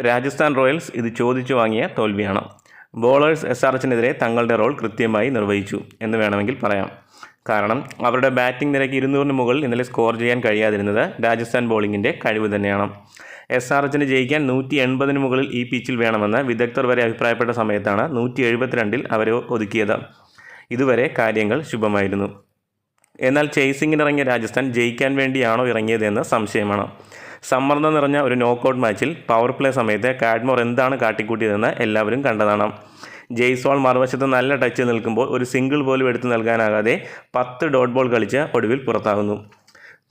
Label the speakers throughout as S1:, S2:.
S1: Rajasthan Royals ഇത് ചോദിച്ചു വാങ്ങിയ തോൽവിയാണ്. ബോളേഴ്സ് SRHനെതിരെ തങ്ങളുടെ റോൾ കൃത്യമായി നിർവഹിച്ചു എന്ന് വേണമെങ്കിൽ പറയാം. കാരണം അവരുടെ ബാറ്റിംഗ് നിരക്ക് 200-ന് മുകളിൽ ഇന്നലെ സ്കോർ ചെയ്യാൻ കഴിയാതിരുന്നത് രാജസ്ഥാൻ ബോളിങ്ങിൻ്റെ കഴിവ് തന്നെയാണ്. SRHന് ജയിക്കാൻ 180-ന് മുകളിൽ ഈ പിച്ചിൽ വേണമെന്ന് വിദഗ്ധർ വരെ അഭിപ്രായപ്പെട്ട സമയത്താണ് 172-ൽ അവരെ ഒതുക്കിയത്. ഇതുവരെ കാര്യങ്ങൾ ശുഭമായിരുന്നു. എന്നാൽ ചേസിങ്ങിനിറങ്ങിയ രാജസ്ഥാൻ ജയിക്കാൻ വേണ്ടിയാണോ ഇറങ്ങിയതെന്ന് സംശയമാണ്. സമ്മർദ്ദം നിറഞ്ഞ ഒരു നോക്കൌട്ട് മാച്ചിൽ പവർ പ്ലേ സമയത്ത് കാഡ്മോർ എന്താണ് കാട്ടിക്കൂട്ടിയതെന്ന് എല്ലാവരും കണ്ടതാണ്. ജയ്സ്വാൾ മറുവശത്ത് നല്ല ടച്ച് നിൽക്കുമ്പോൾ ഒരു സിംഗിൾ പോലും എടുത്തു നൽകാനാകാതെ 10 ഡോട്ട് ബോൾ കളിച്ച് ഒടുവിൽ പുറത്താകുന്നു.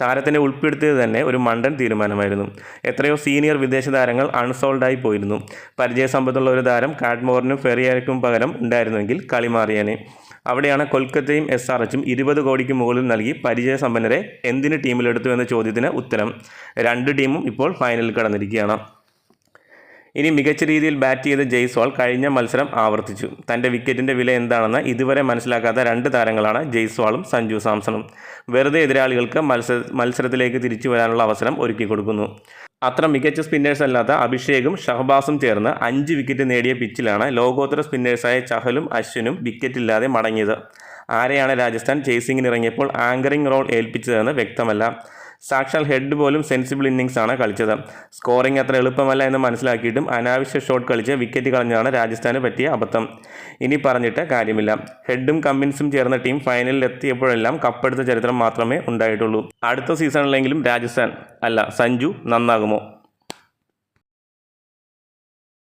S1: താരത്തിനെ ഉൾപ്പെടുത്തിയത് തന്നെ ഒരു മണ്ടൻ തീരുമാനമായിരുന്നു. എത്രയോ സീനിയർ വിദേശ താരങ്ങൾ അൺസോൾഡായി പോയിരുന്നു. പരിചയസമ്പത്തുള്ള ഒരു താരം കാഡ്മോറിനും ഫെറിയയ്ക്കും പകരം ഉണ്ടായിരുന്നെങ്കിൽ കളി മാറിയേനെ. അവിടെയാണ് കൊൽക്കത്തയും SRHും 20 കോടിക്ക് മുകളിൽ നൽകി പരിചയസമ്പന്നരെ എന്തിന് ടീമിലെടുത്തു എന്ന ചോദ്യത്തിന് ഉത്തരം. 2 ടീമും ഇപ്പോൾ ഫൈനലിൽ കടന്നിരിക്കുകയാണ്. ഇനി മികച്ച രീതിയിൽ ബാറ്റ് ചെയ്ത ജയ്സ്വാൾ കഴിഞ്ഞ മത്സരം ആവർത്തിച്ചു. തൻ്റെ വിക്കറ്റിൻ്റെ വില എന്താണെന്ന് ഇതുവരെ മനസ്സിലാക്കാത്ത 2 താരങ്ങളാണ് ജയ്സ്വാളും സഞ്ജു സാംസണും. വെറുതെ എതിരാളികൾക്ക് മത്സരത്തിലേക്ക് തിരിച്ചു വരാനുള്ള അവസരം ഒരുക്കി കൊടുക്കുന്നു. അത്ര മികച്ച സ്പിന്നേഴ്സ് അല്ലാത്ത അഭിഷേകും ഷഹബാസും ചേർന്ന് 5 വിക്കറ്റ് നേടിയ പിച്ചിലാണ് ലോകോത്തര സ്പിന്നേഴ്സായ ചഹലും അശ്വിനും വിക്കറ്റില്ലാതെ മടങ്ങിയത്. ആരെയാണ് രാജസ്ഥാൻ ചേസിങ്ങിനിറങ്ങിയപ്പോൾ ആങ്കറിംഗ് റോൾ ഏൽപ്പിച്ചതെന്ന് വ്യക്തമല്ല. സാക്ഷാൽ ഹെഡ് പോലും സെൻസിബിൾ ഇന്നിങ്സാണ് കളിച്ചത്. സ്കോറിംഗ് അത്ര എളുപ്പമല്ല എന്ന് മനസ്സിലാക്കിയിട്ടും അനാവശ്യ ഷോട്ട് കളിച്ച് വിക്കറ്റ് കളഞ്ഞതാണ് രാജസ്ഥാന് പറ്റിയ അബദ്ധം. ഇനി പറഞ്ഞിട്ട് കാര്യമില്ല. ഹെഡും കമ്മിൻസും ചേർന്ന ടീം ഫൈനലിൽ എത്തിയപ്പോഴെല്ലാം കപ്പെടുത്ത ചരിത്രം മാത്രമേ ഉണ്ടായിട്ടുള്ളൂ. അടുത്ത സീസണിലെങ്കിലും രാജസ്ഥാൻ സഞ്ജു നന്നാകുമോ?